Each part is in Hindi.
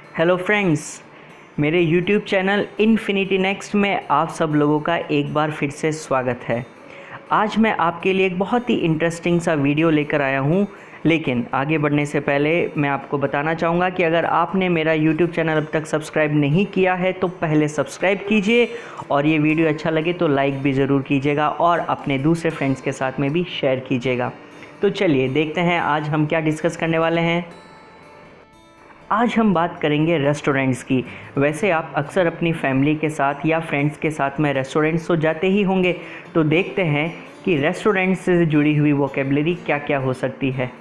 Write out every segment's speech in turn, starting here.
हेलो फ्रेंड्स, मेरे YouTube चैनल इन्फिनिटी नेक्स्ट में आप सब लोगों का एक बार फिर से स्वागत है। आज मैं आपके लिए एक बहुत ही इंटरेस्टिंग सा वीडियो लेकर आया हूँ, लेकिन आगे बढ़ने से पहले मैं आपको बताना चाहूँगा कि अगर आपने मेरा YouTube चैनल अब तक सब्सक्राइब नहीं किया है तो पहले सब्सक्राइब कीजिए और ये वीडियो अच्छा लगे तो लाइक भी ज़रूर कीजिएगा और अपने दूसरे फ्रेंड्स के साथ में भी शेयर कीजिएगा। तो चलिए देखते हैं आज हम क्या डिस्कस करने वाले हैं। आज हम बात करेंगे रेस्टोरेंट्स की। वैसे आप अक्सर अपनी फैमिली के साथ या फ्रेंड्स के साथ में रेस्टोरेंट्स तो जाते ही होंगे, तो देखते हैं कि रेस्टोरेंट्स से जुड़ी हुई वोकेबलरी क्या क्या हो सकती है।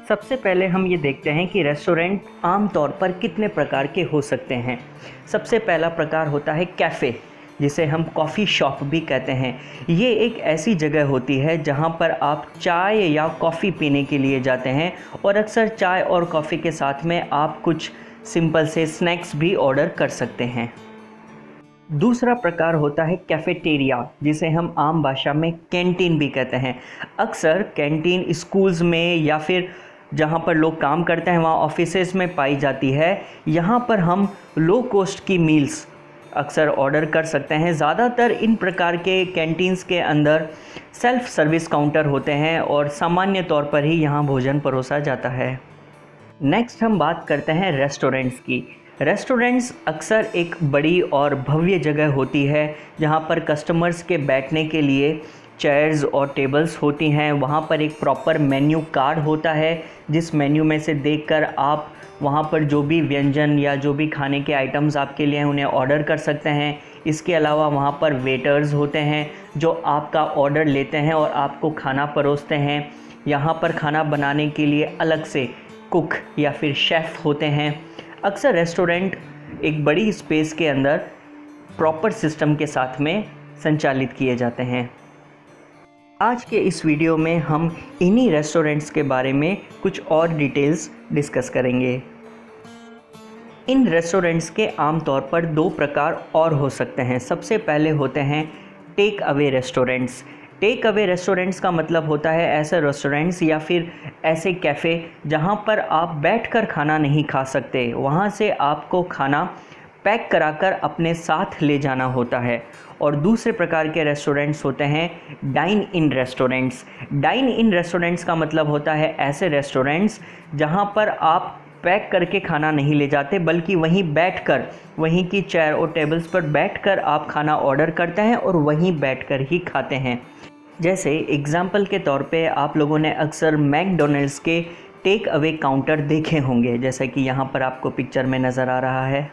सबसे पहले हम ये देखते हैं कि रेस्टोरेंट आम तौर पर कितने प्रकार के हो सकते हैं। सबसे पहला प्रकार होता है कैफ़े, जिसे हम कॉफ़ी शॉप भी कहते हैं। ये एक ऐसी जगह होती है जहाँ पर आप चाय या कॉफ़ी पीने के लिए जाते हैं और अक्सर चाय और कॉफ़ी के साथ में आप कुछ सिंपल से स्नैक्स भी ऑर्डर कर सकते हैं। दूसरा प्रकार होता है कैफ़ेटेरिया, जिसे हम आम भाषा में कैंटीन भी कहते हैं। अक्सर कैंटीन स्कूल्स में या फिर जहाँ पर लोग काम करते हैं वहाँ ऑफिसेज़ में पाई जाती है। यहाँ पर हम लो कॉस्ट की मील्स अक्सर ऑर्डर कर सकते हैं। ज़्यादातर इन प्रकार के कैंटीन्स के अंदर सेल्फ़ सर्विस काउंटर होते हैं और सामान्य तौर पर ही यहाँ भोजन परोसा जाता है। नेक्स्ट हम बात करते हैं रेस्टोरेंट्स की। रेस्टोरेंट्स अक्सर एक बड़ी और भव्य जगह होती है जहाँ पर कस्टमर्स के बैठने के लिए चेयर्स और टेबल्स होती हैं। वहाँ पर एक प्रॉपर मेन्यू कार्ड होता है, जिस मेन्यू में से देखकर आप वहाँ पर जो भी व्यंजन या जो भी खाने के आइटम्स आपके लिए हैं उन्हें ऑर्डर कर सकते हैं। इसके अलावा वहाँ पर वेटर्स होते हैं जो आपका ऑर्डर लेते हैं और आपको खाना परोसते हैं। यहाँ पर खाना बनाने के लिए अलग से कुक या फिर शेफ़ होते हैं। अक्सर रेस्टोरेंट एक बड़ी स्पेस के अंदर प्रॉपर सिस्टम के साथ में संचालित किए जाते हैं। आज के इस वीडियो में हम इन्हीं रेस्टोरेंट्स के बारे में कुछ और डिटेल्स डिस्कस करेंगे। इन रेस्टोरेंट्स के आमतौर पर दो प्रकार और हो सकते हैं। सबसे पहले होते हैं take away restaurants. Take away restaurants का मतलब होता है ऐसे रेस्टोरेंट्स या फिर ऐसे कैफ़े जहां पर आप बैठकर खाना नहीं खा सकते, वहां से आपको खाना पैक कराकर अपने साथ ले जाना होता है। और दूसरे प्रकार के रेस्टोरेंट्स होते हैं dine in restaurants. Dine in restaurants का मतलब होता है ऐसे रेस्टोरेंट्स जहां पर आप पैक करके खाना नहीं ले जाते, बल्कि वहीं बैठकर, वहीं की चेयर और टेबल्स पर बैठकर आप खाना ऑर्डर करते हैं और वहीं बैठकर ही खाते हैं। जैसे एग्जाम्पल के तौर पे आप लोगों ने अक्सर मैकडॉनल्ड्स के टेक अवे काउंटर देखे होंगे, जैसे कि यहाँ पर आपको पिक्चर में नज़र आ रहा है।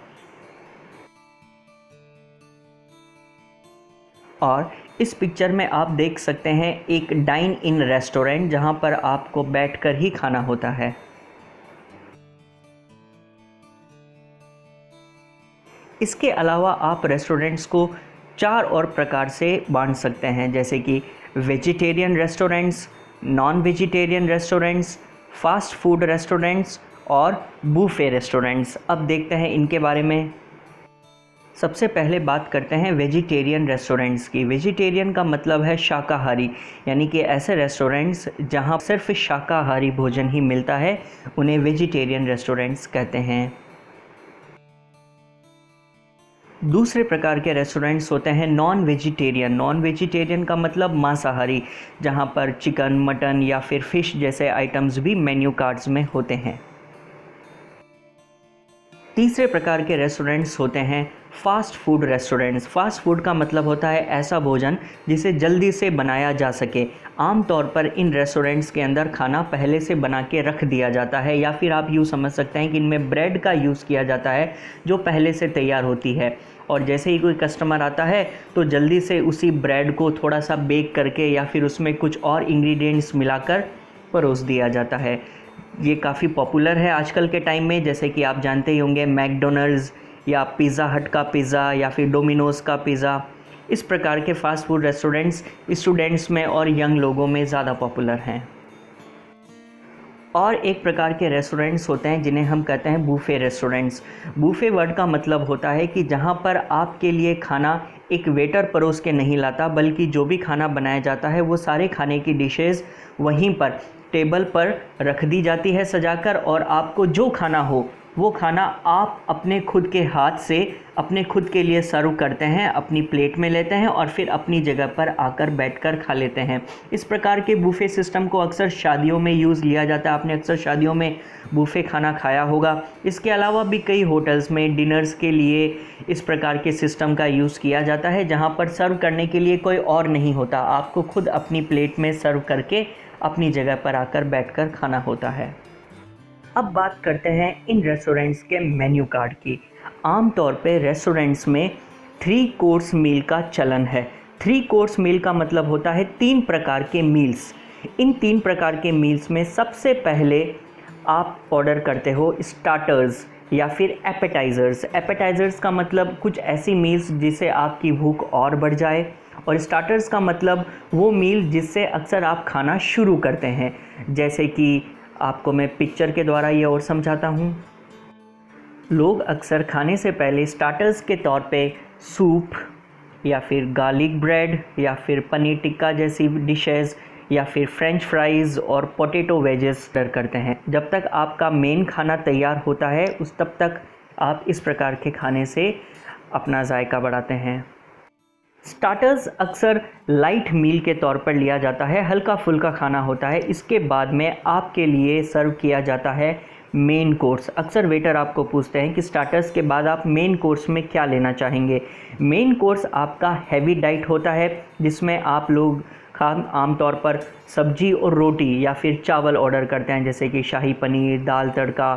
और इस पिक्चर में आप देख सकते हैं एक डाइन इन रेस्टोरेंट जहां पर आपको बैठकर ही खाना होता है। इसके अलावा आप रेस्टोरेंट्स को चार और प्रकार से बांट सकते हैं, जैसे कि vegetarian restaurants, non vegetarian restaurants, fast food restaurants और बूफे रेस्टोरेंट्स। अब देखते हैं इनके बारे में। सबसे पहले बात करते हैं वेजिटेरियन रेस्टोरेंट्स की। वेजिटेरियन का मतलब है शाकाहारी, यानी कि ऐसे रेस्टोरेंट्स जहां सिर्फ शाकाहारी भोजन ही मिलता है, उन्हें वेजिटेरियन रेस्टोरेंट्स कहते हैं। दूसरे प्रकार के रेस्टोरेंट्स होते हैं नॉन वेजिटेरियन। नॉन वेजिटेरियन का मतलब मांसाहारी, जहां पर चिकन, मटन या फिर फ़िश जैसे आइटम्स भी मेन्यू कार्ड्स में होते हैं। तीसरे प्रकार के रेस्टोरेंट्स होते हैं fast food restaurants. Fast food का मतलब होता है ऐसा भोजन जिसे जल्दी से बनाया जा सके। आमतौर पर इन रेस्टोरेंट्स के अंदर खाना पहले से बना के रख दिया जाता है, या फिर आप यूँ समझ सकते हैं कि इनमें ब्रेड का यूज़ किया जाता है जो पहले से तैयार होती है, और जैसे ही कोई कस्टमर आता है तो जल्दी से उसी ब्रेड को थोड़ा सा बेक करके या फिर उसमें कुछ और इंग्रेडिएंट्स मिलाकर परोस दिया जाता है। ये काफ़ी पॉपुलर है आजकल के टाइम में, जैसे कि आप जानते ही होंगे मैकडॉनल्ड्स या पिज़्ज़ा हट का पिज़्ज़ा या फिर डोमिनोज़ का पिज़्ज़ा। इस प्रकार के फ़ास्ट फूड रेस्टोरेंट्स स्टूडेंट्स में और यंग लोगों में ज़्यादा पॉपुलर हैं। और एक प्रकार के रेस्टोरेंट्स होते हैं जिन्हें हम कहते हैं बूफे रेस्टोरेंट्स। बूफे वर्ड का मतलब होता है कि जहाँ पर आपके लिए खाना एक वेटर परोस के नहीं लाता, बल्कि जो भी खाना बनाया जाता है वो सारे खाने की डिशेज़ वहीं पर टेबल पर रख दी जाती है सजाकर, और आपको जो खाना हो वो खाना आप अपने खुद के हाथ से अपने खुद के लिए सर्व करते हैं, अपनी प्लेट में लेते हैं और फिर अपनी जगह पर आकर बैठकर खा लेते हैं। इस प्रकार के बुफ़े सिस्टम को अक्सर शादियों में यूज़ लिया जाता है। आपने अक्सर शादियों में बुफ़े खाना खाया होगा। इसके अलावा भी कई होटल्स में डिनर्स के लिए इस प्रकार के सिस्टम का यूज़ किया जाता है, जहाँ पर सर्व करने के लिए कोई और नहीं होता, आपको खुद अपनी प्लेट में सर्व करके अपनी जगह पर आकर बैठकर खाना होता है। अब बात करते हैं इन रेस्टोरेंट्स के मेन्यू कार्ड की। आमतौर पे रेस्टोरेंट्स में 3 कोर्स मील का चलन है। 3 कोर्स मील का मतलब होता है 3 प्रकार के मील्स। इन 3 प्रकार के मील्स में सबसे पहले आप ऑर्डर करते हो स्टार्टर्स या फिर एपेटाइज़र्स। एपेटाइज़र्स का मतलब कुछ ऐसी मील्स जिससे आपकी भूख और बढ़ जाए, और स्टार्टर्स का मतलब वो मील जिससे अक्सर आप खाना शुरू करते हैं। जैसे कि आपको मैं पिक्चर के द्वारा ये और समझाता हूँ। लोग अक्सर खाने से पहले स्टार्टर्स के तौर पे सूप या फिर गार्लिक ब्रेड या फिर पनीर टिक्का जैसी डिशेस या फिर फ्रेंच फ्राइज़ और पोटैटो वेजेस ऑर्डर करते हैं। जब तक आपका मेन खाना तैयार होता है तब तक आप इस प्रकार के खाने से अपना जायका बढ़ाते हैं। स्टार्टर्स अक्सर लाइट मील के तौर पर लिया जाता है, हल्का फुल्का खाना होता है। इसके बाद में आपके लिए सर्व किया जाता है मेन कोर्स। अक्सर वेटर आपको पूछते हैं कि स्टार्टर्स के बाद आप मेन कोर्स में क्या लेना चाहेंगे। मेन कोर्स आपका हैवी डाइट होता है, जिसमें आप लोग आमतौर पर सब्जी और रोटी या फिर चावल ऑर्डर करते हैं, जैसे कि शाही पनीर, दाल तड़का,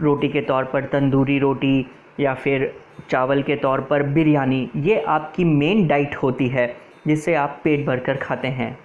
रोटी के तौर पर तंदूरी रोटी या फिर चावल के तौर पर बिरयानी। ये आपकी मेन डाइट होती है जिससे आप पेट भरकर खाते हैं।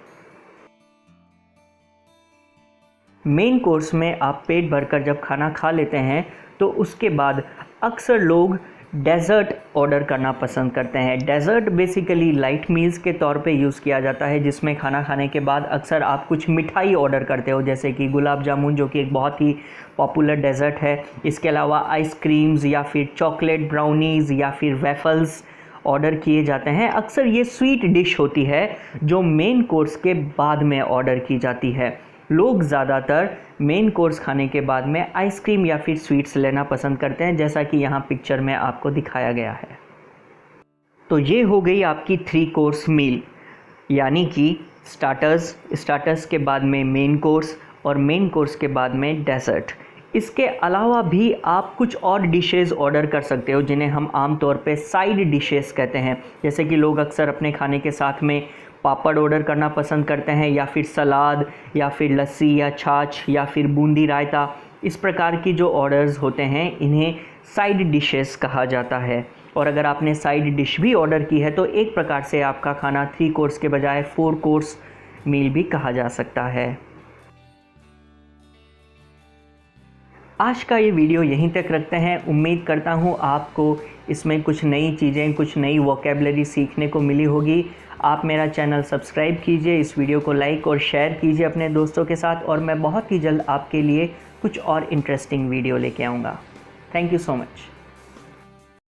मेन कोर्स में आप पेट भरकर जब खाना खा लेते हैं तो उसके बाद अक्सर लोग डेज़र्ट ऑर्डर करना पसंद करते हैं। डेज़र्ट बेसिकली लाइट मील्स के तौर पे यूज़ किया जाता है, जिसमें खाना खाने के बाद अक्सर आप कुछ मिठाई ऑर्डर करते हो, जैसे कि गुलाब जामुन, जो कि एक बहुत ही पॉपुलर डेज़र्ट है। इसके अलावा आइसक्रीम्स या फिर चॉकलेट ब्राउनीज़ या फिर वेफल्स ऑर्डर किए जाते हैं। अक्सर ये स्वीट डिश होती है जो मेन कोर्स के बाद में ऑर्डर की जाती है। लोग ज़्यादातर मेन कोर्स खाने के बाद में आइसक्रीम या फिर स्वीट्स लेना पसंद करते हैं, जैसा कि यहाँ पिक्चर में आपको दिखाया गया है। तो ये हो गई आपकी 3 कोर्स मील, यानी कि स्टार्टर्स के बाद में मेन कोर्स और मेन कोर्स के बाद में डेज़र्ट। इसके अलावा भी आप कुछ और डिशेज़ ऑर्डर कर सकते हो, जिन्हें हम आमतौर पे साइड डिशेज़ कहते हैं। जैसे कि लोग अक्सर अपने खाने के साथ में पापड़ ऑर्डर करना पसंद करते हैं, या फिर सलाद या फिर लस्सी या छाछ या फिर बूंदी रायता। इस प्रकार की जो ऑर्डर्स होते हैं इन्हें साइड डिशेस कहा जाता है। और अगर आपने साइड डिश भी ऑर्डर की है तो एक प्रकार से आपका खाना 3 कोर्स के बजाय 4 कोर्स मील भी कहा जा सकता है। आज का ये वीडियो यहीं तक रखते हैं। उम्मीद करता हूँ आपको इसमें कुछ नई चीज़ें, कुछ नई वोकैबुलरी सीखने को मिली होगी। आप मेरा चैनल सब्सक्राइब कीजिए, इस वीडियो को लाइक और शेयर कीजिए अपने दोस्तों के साथ, और मैं बहुत ही जल्द आपके लिए कुछ और इंटरेस्टिंग वीडियो लेके आऊँगा। Thank you so much.